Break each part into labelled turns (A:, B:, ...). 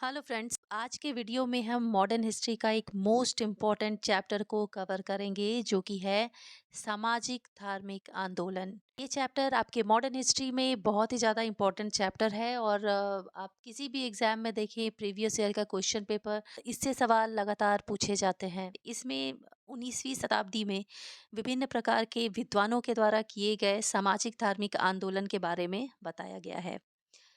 A: Hello friends, आज के video में हम मॉडर्न हिस्ट्री का एक मोस्ट इम्पॉर्टेंट चैप्टर को कवर करेंगे जो कि है सामाजिक धार्मिक आंदोलन। ये चैप्टर आपके मॉडर्न हिस्ट्री में बहुत ही ज़्यादा इम्पॉर्टेंट चैप्टर है और आप किसी भी एग्जाम में देखें प्रीवियस ईयर का क्वेश्चन पेपर, इससे सवाल लगातार पूछे जाते हैं। इसमें 19वीं शताब्दी में विभिन्न प्रकार के विद्वानों के द्वारा किए गए सामाजिक धार्मिक आंदोलन के बारे में बताया गया है।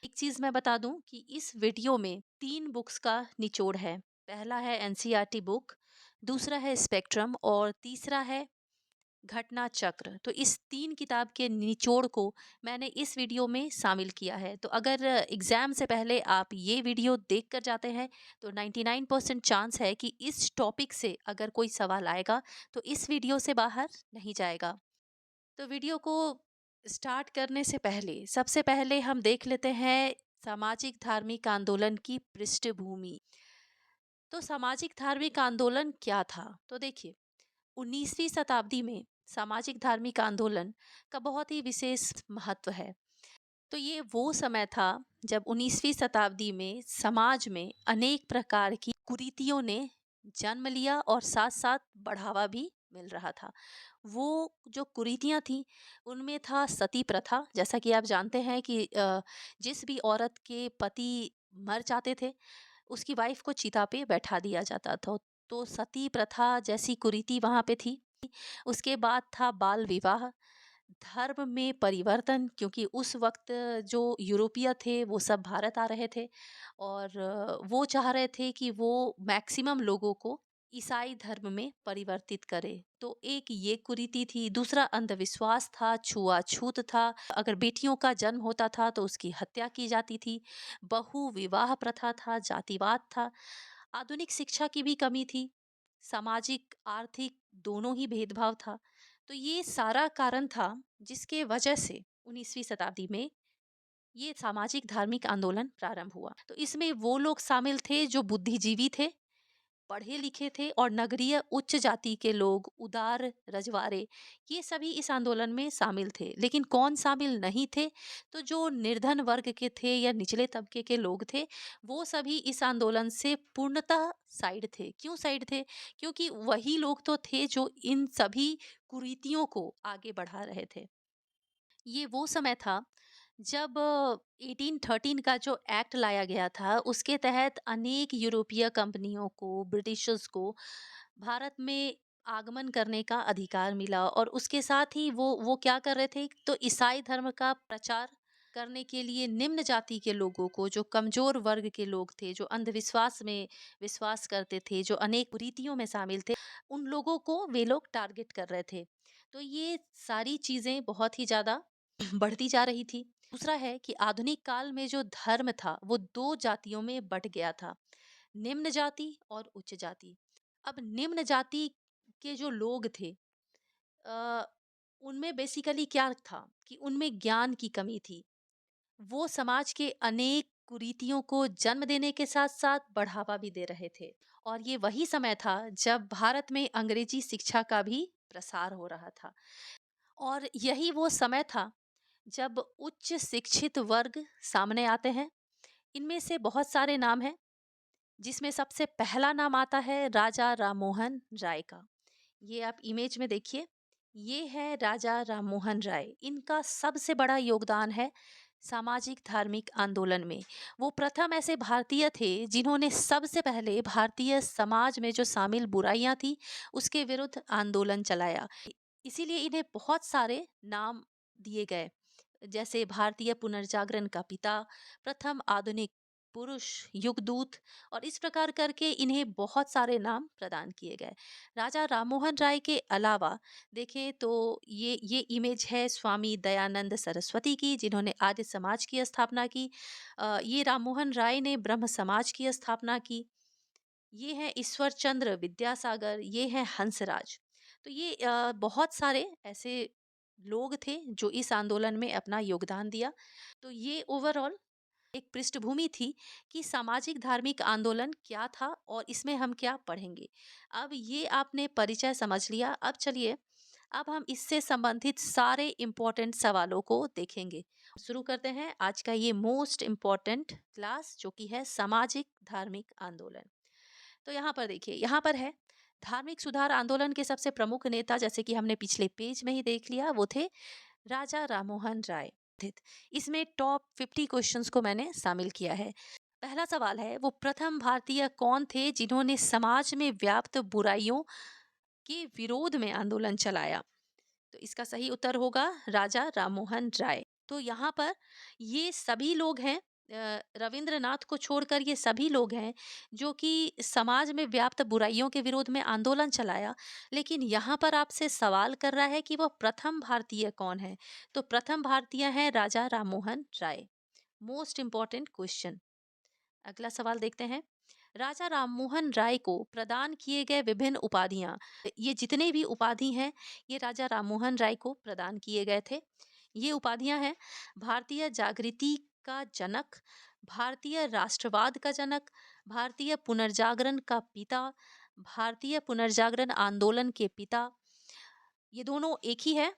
A: एक चीज मैं बता दूं कि इस वीडियो में 3 बुक्स का निचोड़ है। पहला है एनसीईआरटी बुक, दूसरा है स्पेक्ट्रम और तीसरा है घटना चक्र। तो इस 3 किताब के निचोड़ को मैंने इस वीडियो में शामिल किया है। तो अगर एग्जाम से पहले आप ये वीडियो देख कर जाते हैं तो 99% चांस है कि इस टॉपिक से अगर कोई सवाल आएगा तो इस वीडियो से बाहर नहीं जाएगा। तो वीडियो को स्टार्ट करने से पहले सबसे पहले हम देख लेते हैं सामाजिक धार्मिक आंदोलन की पृष्ठभूमि। तो सामाजिक धार्मिक आंदोलन क्या था? तो देखिए, 19वीं शताब्दी में सामाजिक धार्मिक आंदोलन का बहुत ही विशेष महत्व है। तो ये वो समय था जब 19वीं शताब्दी में समाज में अनेक प्रकार की कुरीतियों ने जन्म लिया और साथ साथ बढ़ावा भी मिल रहा था। वो जो कुरीतियां थी उनमें था सती प्रथा। जैसा कि आप जानते हैं कि जिस भी औरत के पति मर जाते थे उसकी वाइफ को चिता पे बैठा दिया जाता था। तो सती प्रथा जैसी कुरीति वहां पे थी। उसके बाद था बाल विवाह, धर्म में परिवर्तन, क्योंकि उस वक्त जो यूरोपीय थे वो सब भारत आ रहे थे और वो चाह रहे थे कि वो मैक्सिमम लोगों को ईसाई धर्म में परिवर्तित करे। तो एक ये कुरीति थी। दूसरा अंधविश्वास था, छुआछूत था। अगर बेटियों का जन्म होता था तो उसकी हत्या की जाती थी। बहु विवाह प्रथा था, जातिवाद था, आधुनिक शिक्षा की भी कमी थी, सामाजिक आर्थिक दोनों ही भेदभाव था। तो ये सारा कारण था जिसके वजह से 19वीं शताब्दी में ये सामाजिक धार्मिक आंदोलन प्रारंभ हुआ। तो इसमें वो लोग शामिल थे जो बुद्धिजीवी थे, पढ़े लिखे थे, और नगरीय उच्च जाति के लोग, उदार रजवाड़े, ये सभी इस आंदोलन में शामिल थे। लेकिन कौन शामिल नहीं थे? तो जो निर्धन वर्ग के थे या निचले तबके के लोग थे वो सभी इस आंदोलन से पूर्णतः साइड थे। क्यों साइड थे? क्योंकि वही लोग तो थे जो इन सभी कुरीतियों को आगे बढ़ा रहे थे। ये वो समय था जब 1813 का जो एक्ट लाया गया था उसके तहत अनेक यूरोपीय कंपनियों को, ब्रिटिशर्स को भारत में आगमन करने का अधिकार मिला। और उसके साथ ही वो क्या कर रहे थे, तो ईसाई धर्म का प्रचार करने के लिए निम्न जाति के लोगों को, जो कमजोर वर्ग के लोग थे, जो अंधविश्वास में विश्वास करते थे, जो अनेक कुरीतियों में शामिल थे, उन लोगों को वे लोग टारगेट कर रहे थे। तो ये सारी चीजें बहुत ही ज्यादा बढ़ती जा रही थी। दूसरा है कि आधुनिक काल में जो धर्म था वो 2 जातियों में बट गया था, निम्न जाति और उच्च जाति। अब निम्न जाति के जो लोग थे, अ, उनमें बेसिकली क्या था कि उनमें ज्ञान की कमी थी। वो समाज के अनेक कुरीतियों को जन्म देने के साथ साथ बढ़ावा भी दे रहे थे। और ये वही समय था जब भारत में अंग्रेजी शिक्षा का भी प्रसार हो रहा था। और यही वो समय था जब उच्च शिक्षित वर्ग सामने आते हैं। इनमें से बहुत सारे नाम हैं, जिसमें सबसे पहला नाम आता है राजा राममोहन राय का। ये आप इमेज में देखिए, ये है राजा राममोहन राय। इनका सबसे बड़ा योगदान है सामाजिक धार्मिक आंदोलन में। वो प्रथम ऐसे भारतीय थे जिन्होंने सबसे पहले भारतीय समाज में जो शामिल बुराइयां थी उसके विरुद्ध आंदोलन चलाया। इसीलिए इन्हें बहुत सारे नाम दिए गए, जैसे भारतीय पुनर्जागरण का पिता, प्रथम आधुनिक पुरुष, युगदूत, और इस प्रकार करके इन्हें बहुत सारे नाम प्रदान किए गए। राजा राममोहन राय के अलावा देखें तो ये इमेज है स्वामी दयानंद सरस्वती की, जिन्होंने आर्य समाज की स्थापना की। ये राममोहन राय ने ब्रह्म समाज की स्थापना की। ये है ईश्वर चंद्र विद्यासागर, ये है हंसराज। तो ये बहुत सारे ऐसे लोग थे जो इस आंदोलन में अपना योगदान दिया। तो ये ओवरऑल एक पृष्ठभूमि थी कि सामाजिक धार्मिक आंदोलन क्या था और इसमें हम क्या पढ़ेंगे। अब ये आपने परिचय समझ लिया। अब चलिए अब हम इससे संबंधित सारे इम्पोर्टेंट सवालों को देखेंगे। शुरू करते हैं आज का ये मोस्ट इम्पोर्टेंट क्लास, जो कि है सामाजिक धार्मिक आंदोलन। तो यहाँ पर देखिए, यहाँ पर है धार्मिक सुधार आंदोलन के सबसे प्रमुख नेता, जैसे कि हमने पिछले पेज में ही देख लिया, वो थे राजा राममोहन राय। इसमें टॉप 50 क्वेश्चंस को मैंने शामिल किया है। पहला सवाल है, वो प्रथम भारतीय कौन थे जिन्होंने समाज में व्याप्त बुराइयों के विरोध में आंदोलन चलाया? तो इसका सही उत्तर होगा राजा राममोहन राय। तो यहाँ पर ये सभी लोग हैं, रविंद्रनाथ को छोड़कर ये सभी लोग हैं जो कि समाज में व्याप्त बुराइयों के विरोध में आंदोलन चलाया। लेकिन यहाँ पर आपसे सवाल कर रहा है कि वह प्रथम भारतीय कौन है। तो प्रथम भारतीय है Raja Rammohan Roy. Most important question. अगला सवाल देखते हैं। राजा राममोहन राय को प्रदान किए गए विभिन्न उपाधियां, ये जितने भी उपाधि हैं ये राजा राममोहन राय को प्रदान किए गए थे। ये उपाधियां हैं भारतीय जागृति का जनक, भारतीय राष्ट्रवाद का जनक, भारतीय पुनर्जागरण का पिता, भारतीय पुनर्जागरण आंदोलन के पिता। ये दोनों एक ही है,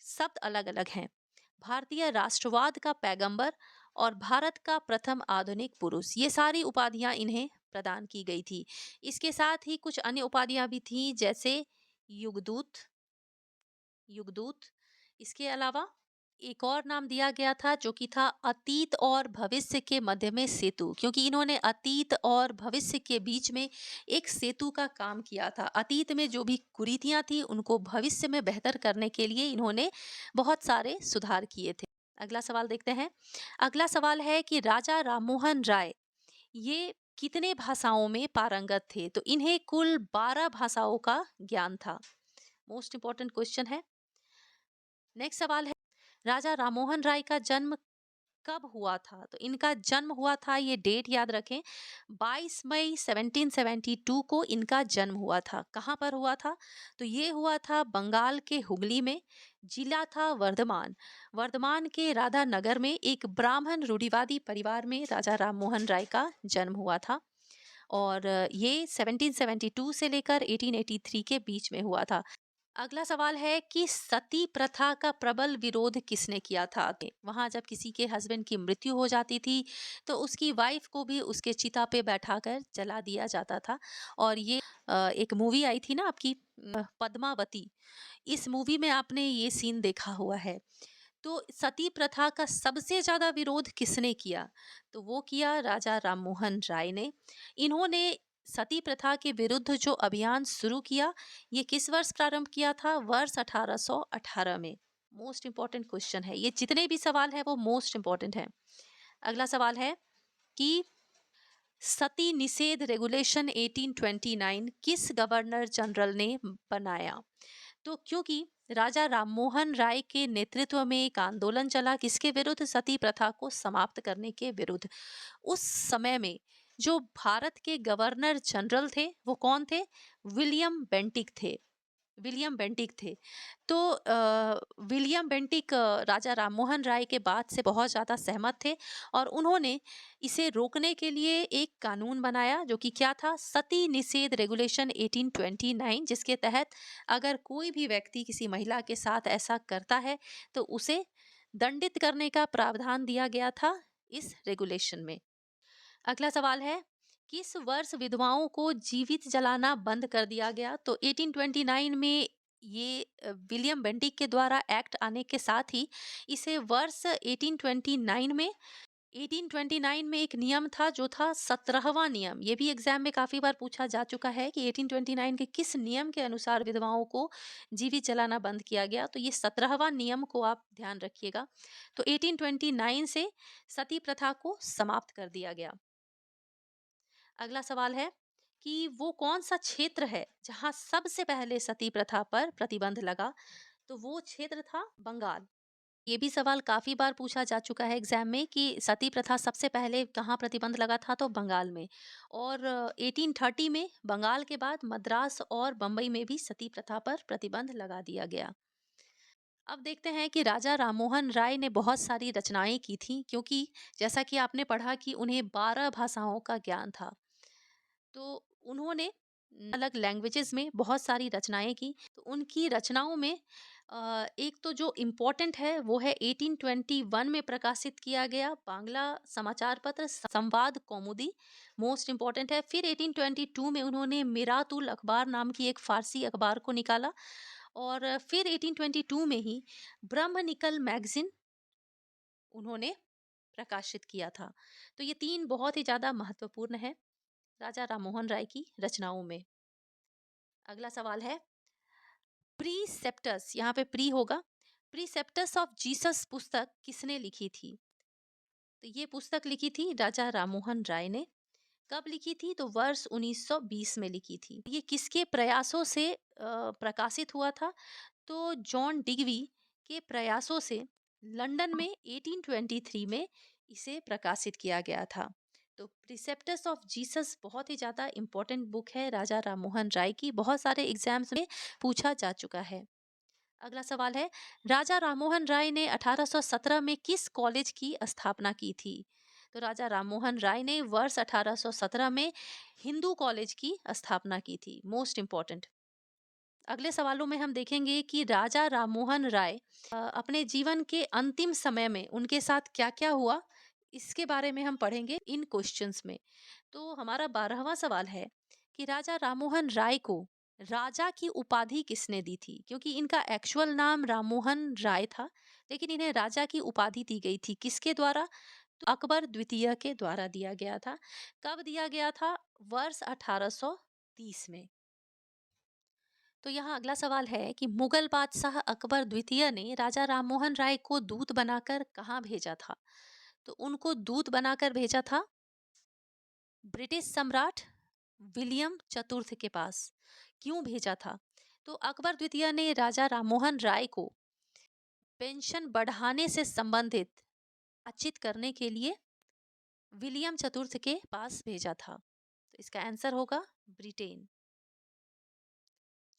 A: शब्द अलग अलग हैं। भारतीय राष्ट्रवाद का पैगंबर और भारत का प्रथम आधुनिक पुरुष, ये सारी उपाधियां इन्हें प्रदान की गई थी। इसके साथ ही कुछ अन्य उपाधियां भी थी, जैसे युगदूत, युगदूत। इसके अलावा एक और नाम दिया गया था जो कि था अतीत और भविष्य के मध्य में सेतु, क्योंकि इन्होंने अतीत और भविष्य के बीच में एक सेतु का काम किया था। अतीत में जो भी कुरीतियां थी उनको भविष्य में बेहतर करने के लिए इन्होंने बहुत सारे सुधार किए थे। अगला सवाल देखते हैं। अगला सवाल है कि राजा राममोहन राय ये कितने भाषाओं में पारंगत थे? तो इन्हें कुल 12 भाषाओं का ज्ञान था। मोस्ट इंपॉर्टेंट क्वेश्चन है। नेक्स्ट सवाल है, राजा राममोहन राय का जन्म कब हुआ था? तो इनका जन्म हुआ था, ये डेट याद रखें, 22 मई 1772 को इनका जन्म हुआ था। कहाँ पर हुआ था? तो ये हुआ था बंगाल के हुगली में। जिला था वर्धमान। वर्धमान के राधा नगर में एक ब्राह्मण रूढ़िवादी परिवार में राजा राममोहन राय का जन्म हुआ था। और ये 1772 से लेकर 1883 के बीच में हुआ था। अगला सवाल है कि सती प्रथा का प्रबल विरोध किसने किया था? वहां जब किसी के हस्बैंड की मृत्यु हो जाती थी तो उसकी वाइफ को भी उसके चिता पे बैठाकर जला दिया जाता था। और ये एक मूवी आई थी ना आपकी, पद्मावती। इस मूवी में आपने ये सीन देखा हुआ है। तो सती प्रथा का सबसे ज्यादा विरोध किसने किया? तो वो किया राजा राममोहन राय ने। इन्होंने सती प्रथा के विरुद्ध जो अभियान शुरू किया, ये किस वर्ष प्रारंभ किया था? वर्ष 1818 में। मोस्ट इंपॉर्टेंट क्वेश्चन है, ये जितने भी सवाल है वो मोस्ट इंपॉर्टेंट है। अगला सवाल है कि सती निषेध रेगुलेशन 1829 किस गवर्नर जनरल ने बनाया? तो क्योंकि राजा राममोहन राय के नेतृत्व में एक आंदोलन चला, किसके विरुद्ध? सती प्रथा को समाप्त करने के विरुद्ध। उस समय में जो भारत के गवर्नर जनरल थे वो कौन थे? विलियम बेंटिक थे। विलियम बेंटिक थे। तो विलियम बेंटिक राजा राममोहन राय के बात से बहुत ज़्यादा सहमत थे और उन्होंने इसे रोकने के लिए एक कानून बनाया, जो कि क्या था? सती निषेध रेगुलेशन 1829, जिसके तहत अगर कोई भी व्यक्ति किसी महिला के साथ ऐसा करता है तो उसे दंडित करने का प्रावधान दिया गया था इस रेगुलेशन में। अगला सवाल है, किस वर्ष विधवाओं को जीवित जलाना बंद कर दिया गया? तो 1829 में ये विलियम बेंटिक के द्वारा एक्ट आने के साथ ही इसे वर्ष 1829 में एक नियम था जो था 17वां नियम। ये भी एग्जाम में काफी बार पूछा जा चुका है कि 1829 के किस नियम के अनुसार विधवाओं को जीवित जलाना बंद किया गया। तो ये 17वां नियम को आप ध्यान रखिएगा। तो 1829 से सती प्रथा को समाप्त कर दिया गया। अगला सवाल है कि वो कौन सा क्षेत्र है जहां सबसे पहले सती प्रथा पर प्रतिबंध लगा? तो वो क्षेत्र था बंगाल। ये भी सवाल काफी बार पूछा जा चुका है एग्जाम में कि सती प्रथा सबसे पहले कहाँ प्रतिबंध लगा था? तो बंगाल में। और 1830 में बंगाल के बाद मद्रास और बम्बई में भी सती प्रथा पर प्रतिबंध लगा दिया गया। अब देखते हैं कि राजा राममोहन राय ने बहुत सारी रचनाएं की थी, क्योंकि जैसा कि आपने पढ़ा कि उन्हें 12 भाषाओं का ज्ञान था। तो उन्होंने अलग लैंग्वेजेस में बहुत सारी रचनाएं की। तो उनकी रचनाओं में एक तो जो इम्पोर्टेंट है वो है 1821 में प्रकाशित किया गया बांग्ला समाचार पत्र संवाद कौमुदी, मोस्ट इम्पोर्टेंट है। फिर 1822 में उन्होंने मिरातुल अखबार नाम की एक फारसी अखबार को निकाला, और फिर 1822 में ही ब्रह्म निकल मैगजीन उन्होंने प्रकाशित किया था। तो ये तीन बहुत ही ज्यादा महत्वपूर्ण है राजा राममोहन राय की रचनाओं में। अगला सवाल है, प्रीसेप्टस, यहाँ पे प्री होगा, प्रीसेप्टस ऑफ जीसस पुस्तक किसने लिखी थी? तो ये पुस्तक लिखी थी राजा राममोहन राय ने। कब लिखी थी? तो वर्ष 1920 में लिखी थी। ये किसके प्रयासों से प्रकाशित हुआ था? तो जॉन डिग्वी के प्रयासों से लंदन में 1823 में इसे प्रकाशित किया गया था। तो प्रिसेप्टस ऑफ जीसस बहुत ही ज़्यादा इम्पोर्टेंट बुक है राजा राममोहन राय की, बहुत सारे एग्जाम्स में पूछा जा चुका है। अगला सवाल है, राजा राममोहन राय ने 1817 में किस कॉलेज की स्थापना की थी? तो राजा राममोहन राय ने वर्ष 1817 में हिंदू कॉलेज की स्थापना की थी, मोस्ट इम्पोर्टेंट। अगले सवालों में हम देखेंगे कि राजा राममोहन राय अपने जीवन के अंतिम समय में उनके साथ क्या-क्या हुआ, इसके बारे में हम पढ़ेंगे इन क्वेश्चंस में। तो हमारा 12वां सवाल है कि राजा राममोहन राय को राजा की उपाधि किसने दी थी? क्योंकि इनका एक्चुअल नाम राममोहन राय था, लेकिन इन्हें राजा की उपाधि दी गई थी। किसके द्वारा? तो अकबर द्वितीय के द्वारा दिया गया था। कब दिया गया था? वर्ष 1830 में। तो यहाँ अगला सवाल है कि मुगल बादशाह अकबर द्वितीय ने राजा राममोहन राय को दूत बनाकर कहाँ भेजा था? तो उनको दूत बनाकर भेजा था ब्रिटिश सम्राट विलियम चतुर्थ के पास। क्यों भेजा था? तो अकबर द्वितीय ने राजा राममोहन राय को पेंशन बढ़ाने से संबंधित बातचीत करने के लिए विलियम चतुर्थ के पास भेजा था। तो इसका आंसर होगा ब्रिटेन।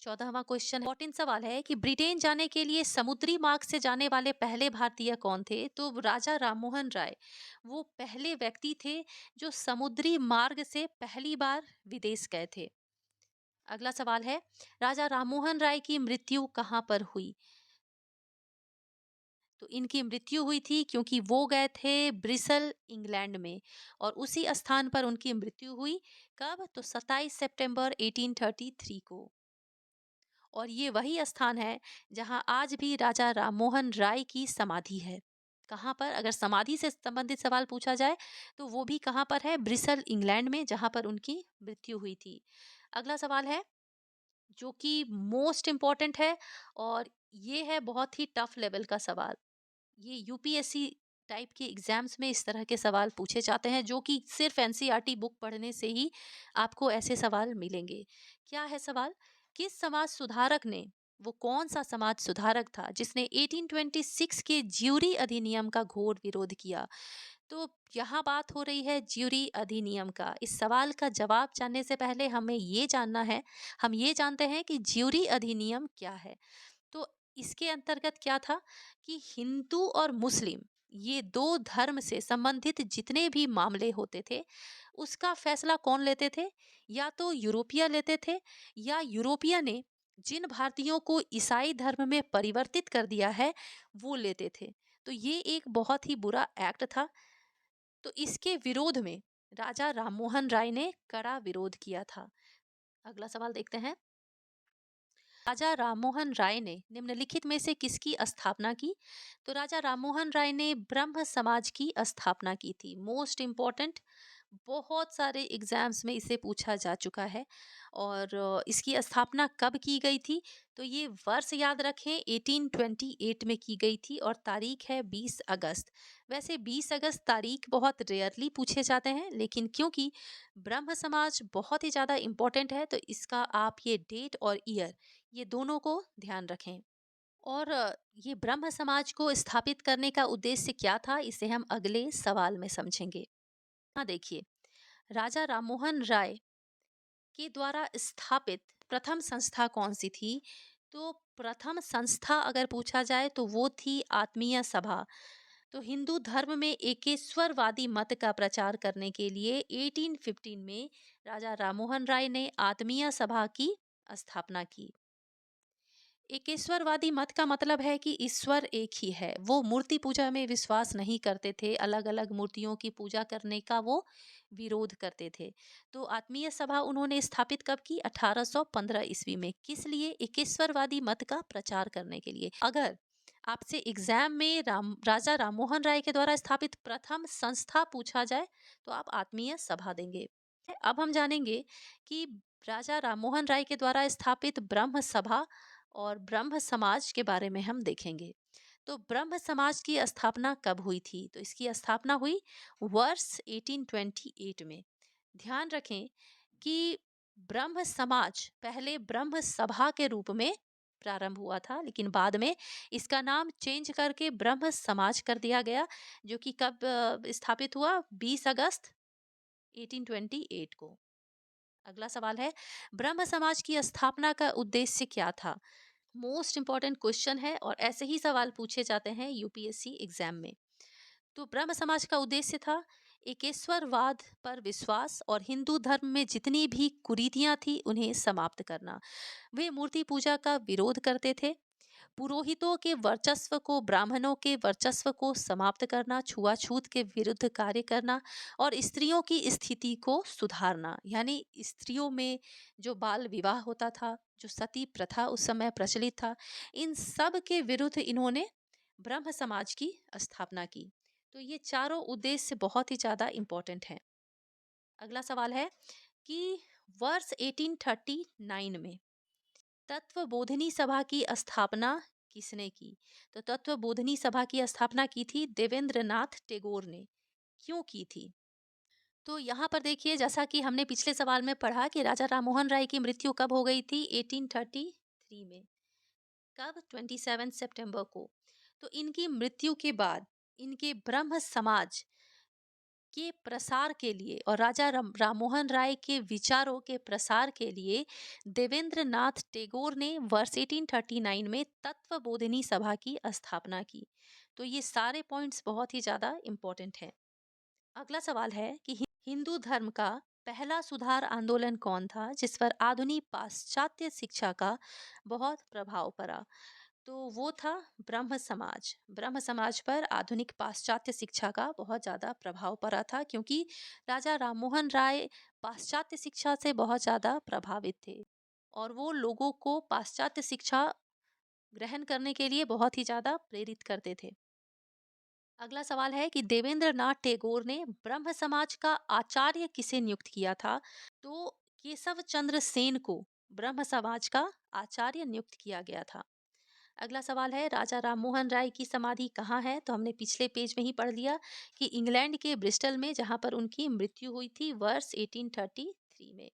A: 14वां क्वेश्चन, इंपॉर्टेंट सवाल है कि ब्रिटेन जाने के लिए समुद्री मार्ग से जाने वाले पहले भारतीय कौन थे? तो राजा राममोहन राय वो पहले व्यक्ति थे जो समुद्री मार्ग से पहली बार विदेश गए थे। अगला सवाल है, राजा राममोहन राय की मृत्यु कहाँ पर हुई? तो इनकी मृत्यु हुई थी क्योंकि वो गए थे ब्रिसल इंग्लैंड में, और उसी स्थान पर उनकी मृत्यु हुई। कब? तो 27 सितंबर 1833 को। और ये वही स्थान है जहां आज भी राजा राममोहन राय की समाधि है। कहाँ पर? अगर समाधि से संबंधित सवाल पूछा जाए तो वो भी कहाँ पर है? ब्रिसल इंग्लैंड में, जहां पर उनकी मृत्यु हुई थी। अगला सवाल है जो कि मोस्ट इम्पॉर्टेंट है, और ये है बहुत ही टफ लेवल का सवाल। ये यूपीएससी टाइप के एग्जाम्स में इस तरह के सवाल पूछे जाते हैं, जो कि सिर्फ एनसीईआरटी बुक पढ़ने से ही आपको ऐसे सवाल मिलेंगे। क्या है सवाल? किस समाज सुधारक ने, वो कौन सा समाज सुधारक था जिसने 1826 के ज्यूरी अधिनियम का घोर विरोध किया? तो यहाँ बात हो रही है ज्यूरी अधिनियम का। इस सवाल का जवाब जानने से पहले हमें ये जानना है, हम ये जानते हैं कि ज्यूरी अधिनियम क्या है। तो इसके अंतर्गत क्या था कि हिंदू और मुस्लिम, ये दो धर्म से संबंधित जितने भी मामले होते थे उसका फैसला कौन लेते थे? या तो यूरोपिया लेते थे, या यूरोपिया ने जिन भारतीयों को ईसाई धर्म में परिवर्तित कर दिया है वो लेते थे। तो ये एक बहुत ही बुरा एक्ट था। तो इसके विरोध में राजा राममोहन राय ने कड़ा विरोध किया था। अगला सवाल देखते हैं, राजा राममोहन राय ने निम्नलिखित में से किसकी स्थापना की? तो राजा राममोहन राय ने ब्रह्म समाज की स्थापना की थी। मोस्ट इम्पॉर्टेंट, बहुत सारे एग्जाम्स में इसे पूछा जा चुका है। और इसकी स्थापना कब की गई थी? तो ये वर्ष याद रखें, 1828 में की गई थी, और तारीख है 20 अगस्त। वैसे 20 अगस्त तारीख बहुत रेयरली पूछे जाते हैं, लेकिन क्योंकि ब्रह्म समाज बहुत ही ज़्यादा इम्पोर्टेंट है तो इसका आप ये डेट और ईयर, ये दोनों को ध्यान रखें। और ये ब्रह्म समाज को स्थापित करने का उद्देश्य क्या था, इसे हम अगले सवाल में समझेंगे। हाँ देखिए, राजा राममोहन राय के द्वारा स्थापित प्रथम संस्था कौन सी थी? तो प्रथम संस्था अगर पूछा जाए तो वो थी आत्मीय सभा। तो हिंदू धर्म में एकेश्वरवादी मत का प्रचार करने के लिए 1815 में राजा राममोहन राय ने आत्मीय सभा की स्थापना की। एकेश्वरवादी मत का मतलब है कि ईश्वर एक ही है। वो मूर्ति पूजा में विश्वास नहीं करते थे, अलग अलग मूर्तियों की पूजा करने का वो विरोध करते थे। तो आत्मीय सभा उन्होंने स्थापित कब की? 1815 ईस्वी में। किस लिए? एकेश्वरवादी मत का प्रचार करने के लिए। अगर आपसे एग्जाम में राजा राममोहन राय के द्वारा स्थापित प्रथम संस्था पूछा जाए तो आप आत्मीय सभा देंगे। अब हम जानेंगे कि राजा राममोहन राय के द्वारा स्थापित ब्रह्म सभा और ब्रह्म समाज के बारे में हम देखेंगे। तो ब्रह्म समाज की स्थापना कब हुई थी? तो इसकी स्थापना हुई वर्ष 1828 में। ध्यान रखें कि ब्रह्म समाज पहले ब्रह्म सभा के रूप में प्रारंभ हुआ था, लेकिन बाद में इसका नाम चेंज करके ब्रह्म समाज कर दिया गया, जो कि कब स्थापित हुआ? 20 अगस्त 1828 को। अगला सवाल है, ब्रह्म समाज की स्थापना का उद्देश्य क्या था? मोस्ट इंपॉर्टेंट क्वेश्चन है और ऐसे ही सवाल पूछे जाते हैं यूपीएससी एग्जाम में। तो ब्रह्म समाज का उद्देश्य था एकेश्वरवाद पर विश्वास और हिंदू धर्म में जितनी भी कुरीतियां थी उन्हें समाप्त करना। वे मूर्ति पूजा का विरोध करते थे, पुरोहितों के वर्चस्व को, ब्राह्मणों के वर्चस्व को समाप्त करना, छुआछूत के विरुद्ध कार्य करना और स्त्रियों की स्थिति को सुधारना। यानी स्त्रियों में जो बाल विवाह होता था, जो सती प्रथा उस समय प्रचलित था, इन सब के विरुद्ध इन्होंने ब्रह्म समाज की स्थापना की। तो ये चारों उद्देश्य बहुत ही ज्यादा इंपॉर्टेंट हैं। अगला सवाल है कि वर्ष 1839 में तत्वबोधिनी सभा की स्थापना किसने की? तो तत्वबोधिनी सभा की स्थापना की थी देवेंद्रनाथ टैगोर ने। क्यों की थी? तो यहाँ पर देखिए, जैसा कि हमने पिछले सवाल में पढ़ा कि राजा राममोहन राय की मृत्यु कब हो गई थी? 1833 में। कब? 27 सितंबर को। तो इनकी मृत्यु के बाद इनके ब्रह्म समाज के प्रसार के लिए और राजा राममोहन राय के विचारों के प्रसार के लिए देवेंद्रनाथ टैगोर ने वर्ष 1839 में तत्वबोधिनी सभा की स्थापना की। तो ये सारे पॉइंट्स बहुत ही ज्यादा इंपॉर्टेंट हैं। अगला सवाल है कि हिंदू धर्म का पहला सुधार आंदोलन कौन था जिस पर आधुनिक पाश्चात्य शिक्षा का बहुत प्रभाव पड़ा? तो वो था ब्रह्म समाज। ब्रह्म समाज पर आधुनिक पाश्चात्य शिक्षा का बहुत ज़्यादा प्रभाव पड़ा था, क्योंकि राजा राममोहन राय पाश्चात्य शिक्षा से बहुत ज़्यादा प्रभावित थे और वो लोगों को पाश्चात्य शिक्षा ग्रहण करने के लिए बहुत ही ज़्यादा प्रेरित करते थे। अगला सवाल है कि देवेंद्रनाथ टैगोर ने ब्रह्म समाज का आचार्य किसे नियुक्त किया था? तो केशव चंद्र सेन को ब्रह्म समाज का आचार्य नियुक्त किया गया था। अगला सवाल है, राजा राममोहन राय की समाधि कहाँ है? तो हमने पिछले पेज में ही पढ़ लिया कि इंग्लैंड के ब्रिस्टल में, जहाँ पर उनकी मृत्यु हुई थी वर्ष 1833 में।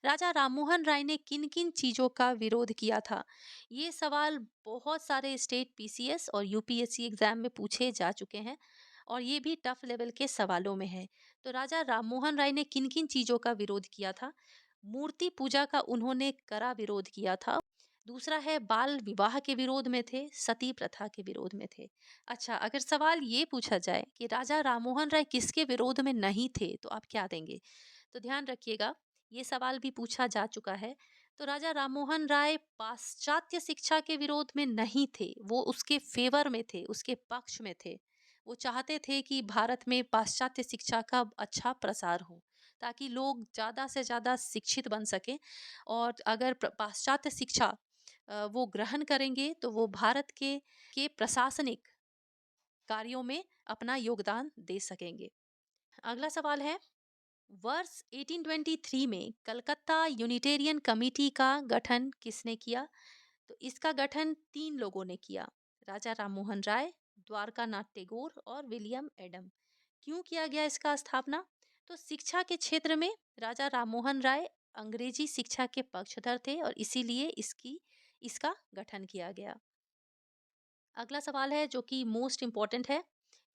A: राजा राममोहन राय ने किन किन चीज़ों का विरोध किया था? ये सवाल बहुत सारे स्टेट पीसीएस और यूपीएससी एग्जाम में पूछे जा चुके हैं और ये भी टफ लेवल के सवालों में है। तो राजा राममोहन राय ने किन किन चीज़ों का विरोध किया था? मूर्ति पूजा का उन्होंने कड़ा विरोध किया था। दूसरा है, बाल विवाह के विरोध में थे, सती प्रथा के विरोध में थे। अच्छा, अगर सवाल ये पूछा जाए कि राजा राममोहन राय किसके विरोध में नहीं थे, तो आप क्या देंगे? तो ध्यान रखिएगा, ये सवाल भी पूछा जा चुका है। तो राजा राममोहन राय पाश्चात्य शिक्षा के विरोध में नहीं थे, वो उसके फेवर में थे, उसके पक्ष में थे। वो चाहते थे कि भारत में पाश्चात्य शिक्षा का अच्छा प्रसार हो, ताकि लोग ज़्यादा से ज़्यादा शिक्षित बन सकें और अगर पाश्चात्य शिक्षा वो ग्रहण करेंगे तो वो भारत के प्रशासनिक कार्यों में अपना योगदान दे सकेंगे। अगला सवाल है, वर्ष 1823 में कलकत्ता यूनिटेरियन कमेटी का गठन किसने किया? तो इसका गठन 3 लोगों ने किया, राजा राममोहन राय, द्वारकानाथ टैगोर और विलियम एडम। क्यों किया गया इसका स्थापना? तो शिक्षा के क्षेत्र में राजा राममोहन राय अंग्रेजी शिक्षा के पक्षधर थे और इसीलिए इसका गठन किया गया। अगला सवाल है जो कि मोस्ट इम्पोर्टेंट है,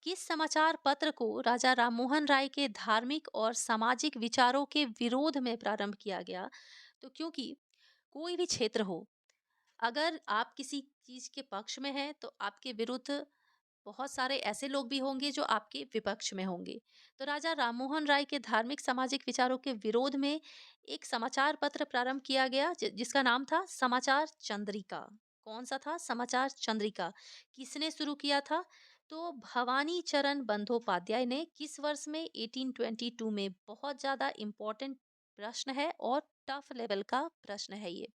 A: किस समाचार पत्र को राजा राममोहन राय के धार्मिक और सामाजिक विचारों के विरोध में प्रारंभ किया गया? तो क्योंकि कोई भी क्षेत्र हो, अगर आप किसी चीज के पक्ष में हैं तो आपके विरुद्ध बहुत सारे ऐसे लोग भी होंगे जो आपके विपक्ष में होंगे। तो राजा राममोहन राय के धार्मिक सामाजिक विचारों के विरोध में एक समाचार पत्र प्रारंभ किया गया जिसका नाम था समाचार चंद्रिका। कौन सा था? समाचार चंद्रिका। किसने शुरू किया था? तो भवानी चरण बंदोपाध्याय ने। किस वर्ष में? 1822 में। बहुत ज्यादा इंपॉर्टेंट प्रश्न है और टफ लेवल का प्रश्न है ये।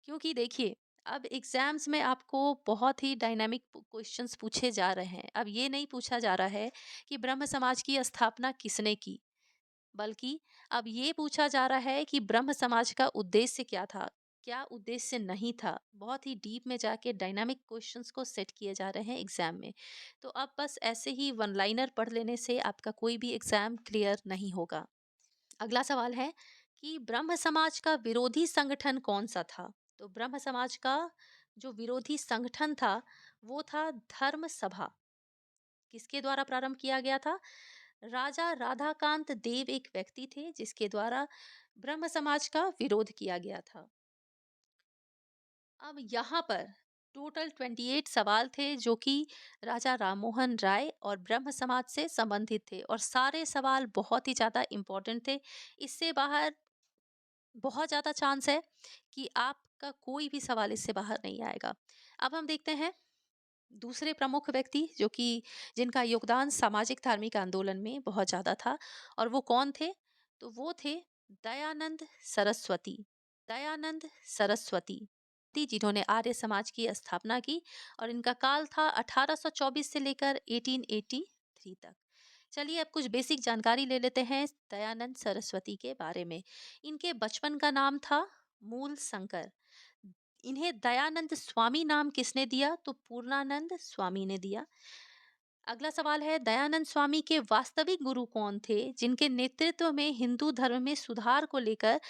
A: क्योंकि देखिए, अब एग्जाम्स में आपको बहुत ही डायनामिक क्वेश्चंस पूछे जा रहे हैं। अब ये नहीं पूछा जा रहा है कि ब्रह्म समाज की स्थापना किसने की, बल्कि अब ये पूछा जा रहा है कि ब्रह्म समाज का उद्देश्य क्या था, क्या उद्देश्य नहीं था। बहुत ही डीप में जाके डायनामिक क्वेश्चंस को सेट किए जा रहे हैं एग्जाम में। तो अब बस ऐसे ही वन लाइनर पढ़ लेने से आपका कोई भी एग्जाम क्लियर नहीं होगा। अगला सवाल है कि ब्रह्म समाज का विरोधी संगठन कौन सा था? तो ब्रह्म समाज का जो विरोधी संगठन था वो था धर्म सभा। किसके द्वारा प्रारंभ किया गया था? राजा राधाकांत देव एक व्यक्ति थे जिसके द्वारा ब्रह्म समाज का विरोध किया गया था। अब यहाँ पर टोटल 28 सवाल थे जो कि राजा राममोहन राय और ब्रह्म समाज से संबंधित थे, और सारे सवाल बहुत ही ज्यादा इंपॉर्टेंट थे। इससे बाहर बहुत ज़्यादा चांस है कि आपका कोई भी सवाल इससे बाहर नहीं आएगा। अब हम देखते हैं दूसरे प्रमुख व्यक्ति जो कि जिनका योगदान सामाजिक धार्मिक आंदोलन में बहुत ज़्यादा था, और वो कौन थे? तो वो थे दयानंद सरस्वती। दयानंद सरस्वती जिन्होंने आर्य समाज की स्थापना की, और इनका काल था 1824 से लेकर 1883 तक। चलिए अब कुछ बेसिक जानकारी ले लेते हैं दयानंद सरस्वती के बारे में। इनके बचपन का नाम था मूल शंकर। इन्हें दयानंद स्वामी नाम किसने दिया? तो पूर्णानंद स्वामी ने दिया। अगला सवाल है, दयानंद स्वामी के वास्तविक गुरु कौन थे जिनके नेतृत्व में हिंदू धर्म में सुधार को लेकर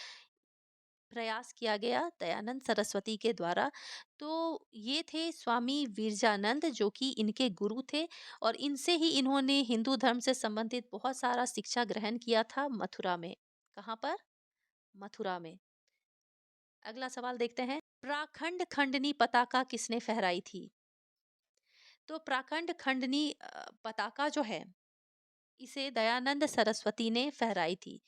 A: प्रयास किया गया दयानंद सरस्वती के द्वारा? तो ये थे स्वामी विरजानंद जो कि इनके गुरु थे, और इनसे ही इन्होंने हिंदू धर्म से संबंधित बहुत सारा शिक्षा ग्रहण किया था मथुरा में। कहाँ पर? मथुरा में। अगला सवाल देखते हैं, प्राखंड खंडनी पताका किसने फहराई थी? तो प्राखंड खंडनी पताका जो है इसे दयानंद सरस्वती ने फहराई थी।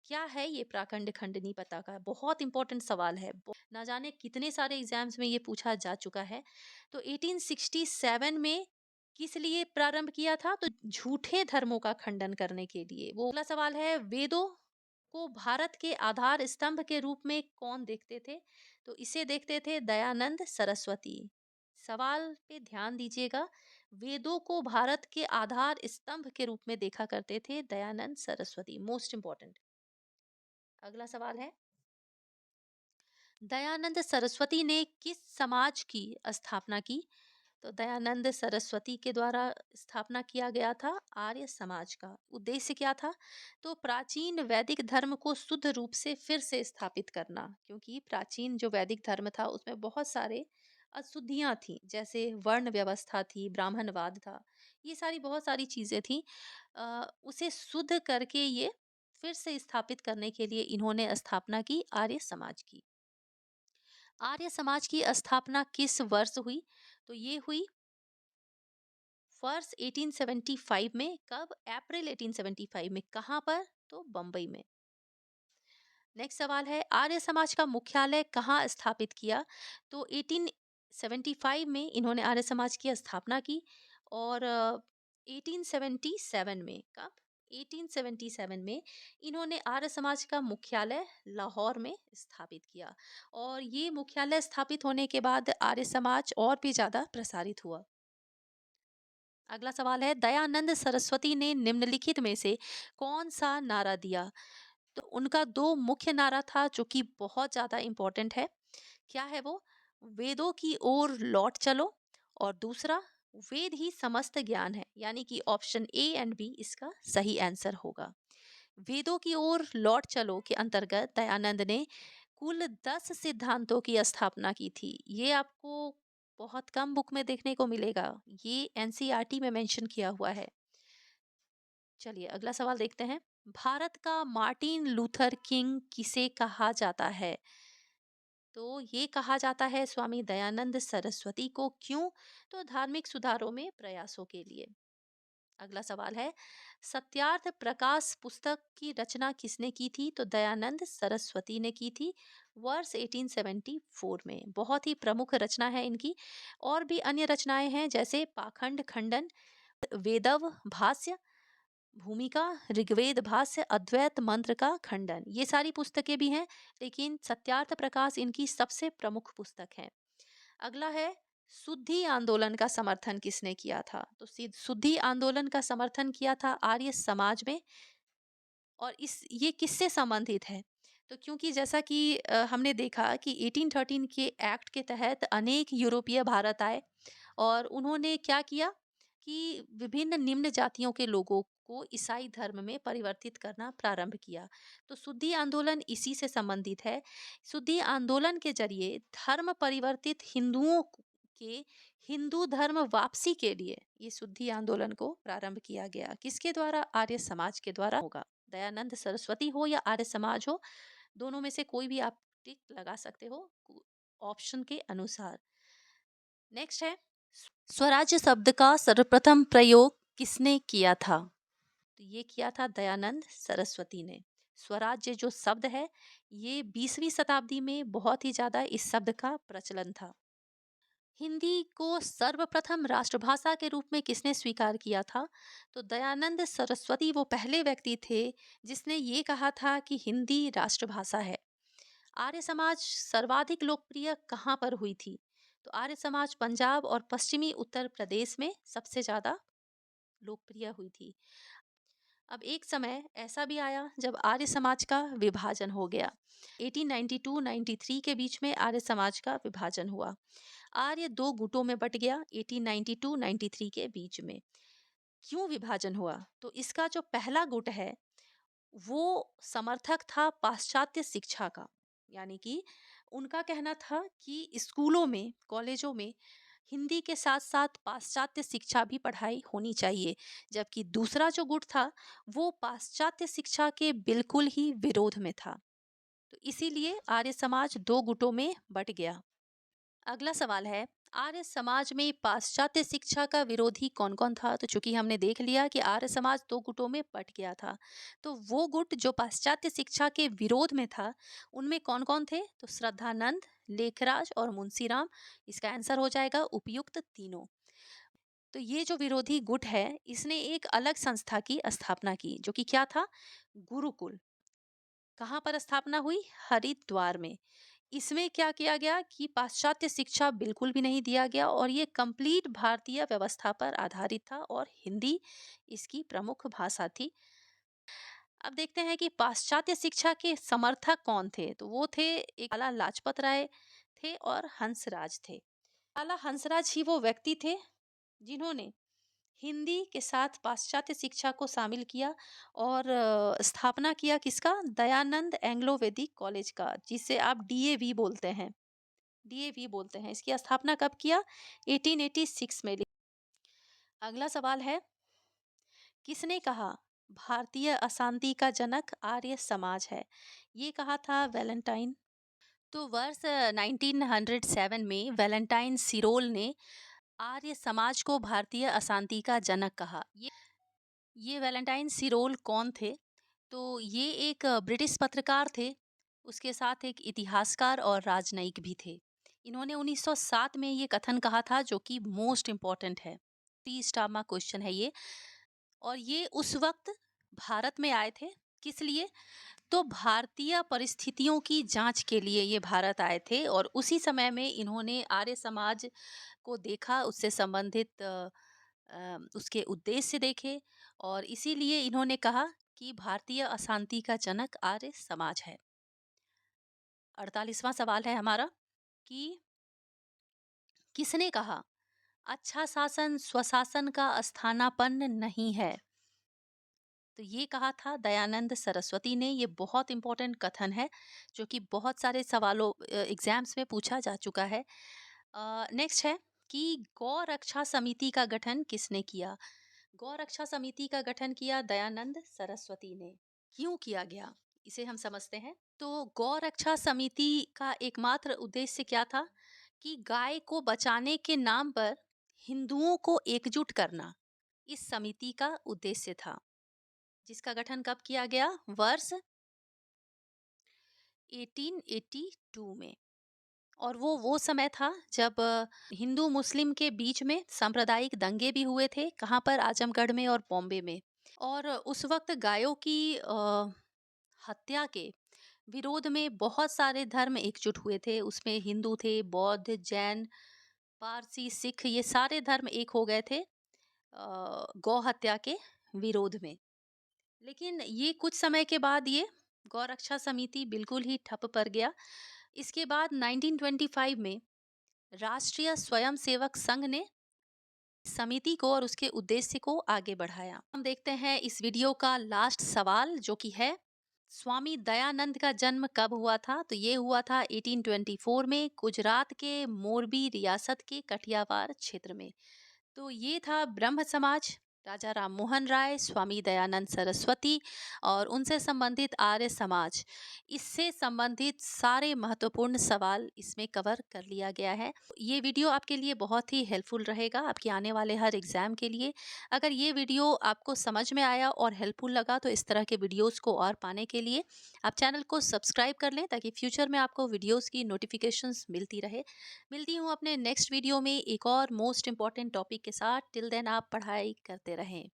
A: क्या है ये प्राखंड खंडनी पताका? बहुत इंपॉर्टेंट सवाल है। ना जाने कितने सारे एग्जाम्स में ये पूछा जा चुका है। तो 1867 में किस लिए प्रारंभ किया था? तो झूठे धर्मों का खंडन करने के लिए। वो अगला सवाल है, वेदों को भारत के आधार स्तंभ के रूप में कौन देखते थे? तो इसे देखते थे दयानंद सरस्वती। सवाल पे ध्यान दीजिएगा। वेदों को भारत के आधार स्तंभ के रूप में देखा करते थे दयानंद सरस्वती। Most important. अगला सवाल है, दयानंद सरस्वती ने किस समाज की स्थापना की? तो दयानंद सरस्वती के द्वारा स्थापना किया गया था आर्य समाज का। उद्देश्य क्या था? तो प्राचीन वैदिक धर्म को शुद्ध रूप से फिर से स्थापित करना, क्योंकि प्राचीन जो वैदिक धर्म था उसमें बहुत सारे अशुद्धियां थी, जैसे वर्ण व्यवस्था थी, ब्राह्मणवाद था, ये सारी बहुत सारी चीजें थी। उसे शुद्ध करके ये फिर से स्थापित करने के लिए इन्होंने स्थापना की आर्य समाज की। आर्य समाज की स्थापना किस वर्ष हुई? तो ये हुई वर्ष 1875 में। कब? अप्रैल 1875 में। कहाँ पर? तो बम्बई में। नेक्स्ट सवाल है, आर्य समाज का मुख्यालय कहाँ स्थापित किया? तो 1875 में इन्होंने आर्य समाज की स्थापना की, और 1877 में। कब? 1877 में इन्होंने आर्य समाज का मुख्यालय लाहौर में स्थापित किया, और ये मुख्यालय स्थापित होने के बाद आर्य समाज और भी ज्यादा प्रसारित हुआ। अगला सवाल है, दयानंद सरस्वती ने निम्नलिखित में से कौन सा नारा दिया? तो उनका दो मुख्य नारा था जो कि बहुत ज्यादा इंपॉर्टेंट है। क्या है वो? वेदों की ओर लौट चलो, और दूसरा वेद ही समस्त ज्ञान है। यानी कि ऑप्शन ए एंड बी इसका सही आंसर होगा। वेदों की ओर लौट चलो के अंतर्गत दयानंद ने कुल 10 सिद्धांतों की स्थापना की थी। ये आपको बहुत कम बुक में देखने को मिलेगा। ये एनसीईआरटी में मेंशन किया हुआ है। चलिए अगला सवाल देखते हैं, भारत का मार्टिन लूथर किंग किसे कहा जाता है? तो ये कहा जाता है स्वामी दयानंद सरस्वती को, क्यों? तो धार्मिक सुधारों में प्रयासों के लिए। अगला सवाल है, सत्यार्थ प्रकाश पुस्तक की रचना किसने की थी? तो दयानंद सरस्वती ने की थी, वर्ष 1874 में। बहुत ही प्रमुख रचना है इनकी। और भी अन्य रचनाएं हैं, जैसे पाखंड खंडन, वेदव भाष्य, भूमिका, ऋग्वेद भाष्य, अद्वैत मंत्र का खंडन, ये सारी पुस्तकें भी हैं, लेकिन सत्यार्थ प्रकाश इनकी सबसे प्रमुख पुस्तक है। अगला है, शुद्धि आंदोलन का समर्थन किसने किया था? तो शुद्धि आंदोलन का समर्थन किया था आर्य समाज में। और इस ये किससे संबंधित है? तो क्योंकि जैसा कि हमने देखा कि 1813 के एक्ट के तहत अनेक यूरोपीय भारत आए, और उन्होंने क्या किया कि विभिन्न निम्न जातियों के लोगों को ईसाई धर्म में परिवर्तित करना प्रारंभ किया। तो शुद्धि आंदोलन इसी से संबंधित है। शुद्धि आंदोलन के जरिए धर्म परिवर्तित हिंदुओं के हिंदू धर्म वापसी के लिए ये शुद्धि आंदोलन को प्रारंभ किया गया। किसके द्वारा? आर्य समाज के द्वारा होगा। दयानंद सरस्वती हो या आर्य समाज हो, दोनों में से कोई भी आप टिक लगा सकते हो ऑप्शन के अनुसार। नेक्स्ट है, स्वराज्य शब्द का सर्वप्रथम प्रयोग किसने किया था? तो ये किया था दयानंद सरस्वती ने। स्वराज्य जो शब्द है, ये 20वीं शताब्दी में बहुत ही ज्यादा इस शब्द का प्रचलन था। हिंदी को सर्वप्रथम राष्ट्रभाषा के रूप में किसने स्वीकार किया था? तो दयानंद सरस्वती वो पहले व्यक्ति थे जिसने ये कहा था कि हिंदी राष्ट्रभाषा है। आर्य समाज सर्वाधिक लोकप्रिय कहाँ पर हुई थी? तो आर्य समाज पंजाब और पश्चिमी उत्तर प्रदेश में सबसे ज्यादा लोकप्रिय हुई थी। अब एक समय ऐसा भी आया जब आर्य समाज का विभाजन हो गया। 1892-93 के बीच में आर्य समाज का विभाजन हुआ। आर्य दो गुटों में बट गया 1892-93 के बीच में। क्यों विभाजन हुआ? तो इसका जो पहला गुट है वो समर्थक था पाश्चात्य शिक्षा का, यानी कि उनका कहना था कि स्कूलों में, कॉलेजों में हिंदी के साथ साथ पाश्चात्य शिक्षा भी पढ़ाई होनी चाहिए। जबकि दूसरा जो गुट था वो पाश्चात्य शिक्षा के बिल्कुल ही विरोध में था। तो इसीलिए आर्य समाज दो गुटों में बट गया। अगला सवाल है, आर्य समाज में पाश्चात्य शिक्षा का विरोधी कौन कौन था? तो चूंकि हमने देख लिया कि आर्य समाज दो गुटों में बट गया था, तो वो गुट जो पाश्चात्य शिक्षा के विरोध में था उनमें कौन कौन थे? तो श्रद्धानंद, लेखराज और मुंशीराम। इसका आंसर हो जाएगा उपयुक्त तीनों। तो ये जो विरोधी गुट है इसने एक अलग संस्था की स्थापना की, जो कि क्या था? गुरुकुल। कहाँ पर स्थापना हुई? हरिद्वार में। इसमें क्या किया गया कि पाश्चात्य शिक्षा बिल्कुल भी नहीं दिया गया, और ये कंप्लीट भारतीय व्यवस्था पर आधारित था और हिंदी इसकी प्रमुख भाषा थी। अब देखते हैं कि पाश्चात्य शिक्षा के समर्थक कौन थे। तो वो थे, एक लाला लाजपत राय थे और हंसराज थे। लाला हंसराज ही वो व्यक्ति थे जिन्होंने हिंदी के साथ पाश्चात्य शिक्षा को शामिल किया और स्थापना किया किसका? दयानंद एंग्लो वैदिक कॉलेज का, जिसे आप डीएवी बोलते हैं। डीएवी बोलते हैं। इसकी स्थापना कब किया? 1886 में। अगला सवाल है, किसने कहा भारतीय अशांति का जनक आर्य समाज है? ये कहा था वैलेंटाइन। तो वर्ष 1907 में वैलेंटाइन सिरोल ने आर्य समाज को भारतीय अशांति का जनक कहा। ये वैलेंटाइन सिरोल कौन थे? तो ये एक ब्रिटिश पत्रकार थे, उसके साथ एक इतिहासकार और राजनयिक भी थे। इन्होंने 1907 में ये कथन कहा था, जो कि मोस्ट इम्पॉर्टेंट है, 3 स्टार मार्क क्वेश्चन है ये। और ये उस वक्त भारत में आए थे। किस लिए? तो भारतीय परिस्थितियों की जांच के लिए ये भारत आए थे, और उसी समय में इन्होंने आर्य समाज को देखा, उससे संबंधित उसके उद्देश्य देखे, और इसीलिए इन्होंने कहा कि भारतीय अशांति का जनक आर्य समाज है। 48वां सवाल है हमारा कि किसने कहा अच्छा शासन स्वशासन का स्थानापन्न नहीं है? तो ये कहा था दयानंद सरस्वती ने। ये बहुत इंपॉर्टेंट कथन है, जो कि बहुत सारे सवालों एग्जाम्स में पूछा जा चुका है। नेक्स्ट है कि गौ रक्षा समिति का गठन किसने किया? गौ रक्षा समिति का गठन किया दयानंद सरस्वती ने। क्यों किया गया? इसे हम समझते हैं। तो गौ रक्षा समिति का एकमात्र उद्देश्य क्या था कि गाय को बचाने के नाम पर हिंदुओं को एकजुट करना इस समिति का उद्देश्य था, जिसका गठन कब किया गया? वर्ष 1882 में। और वो समय था जब हिंदू मुस्लिम के बीच में सांप्रदायिक दंगे भी हुए थे। कहाँ पर? आजमगढ़ में और बॉम्बे में। और उस वक्त गायों की हत्या के विरोध में बहुत सारे धर्म एकजुट हुए थे। उसमें हिंदू थे, बौद्ध, जैन, पारसी, सिख, ये सारे धर्म एक हो गए थे गौ हत्या के विरोध में। लेकिन ये कुछ समय के बाद ये गौ रक्षा समिति बिल्कुल ही ठप पड़ गया। इसके बाद 1925 में राष्ट्रीय स्वयंसेवक संघ ने समिति को और उसके उद्देश्य को आगे बढ़ाया। हम देखते हैं इस वीडियो का लास्ट सवाल, जो कि है स्वामी दयानंद का जन्म कब हुआ था? तो ये हुआ था 1824 में गुजरात के मोरबी रियासत के कठियावाड़ क्षेत्र में। तो ये था ब्रह्म समाज, राजा राम मोहन राय, स्वामी दयानंद सरस्वती और उनसे संबंधित आर्य समाज। इससे संबंधित सारे महत्वपूर्ण सवाल इसमें कवर कर लिया गया है। ये वीडियो आपके लिए बहुत ही हेल्पफुल रहेगा आपके आने वाले हर एग्जाम के लिए। अगर ये वीडियो आपको समझ में आया और हेल्पफुल लगा तो इस तरह के वीडियोस को और पाने के लिए आप चैनल को सब्सक्राइब कर लें, ताकि फ्यूचर में आपको वीडियोस की नोटिफिकेशंस मिलती रहे। मिलती हूँ अपने नेक्स्ट वीडियो में एक और मोस्ट इम्पॉर्टेंट टॉपिक के साथ। टिल देन आप पढ़ाई करते रहें।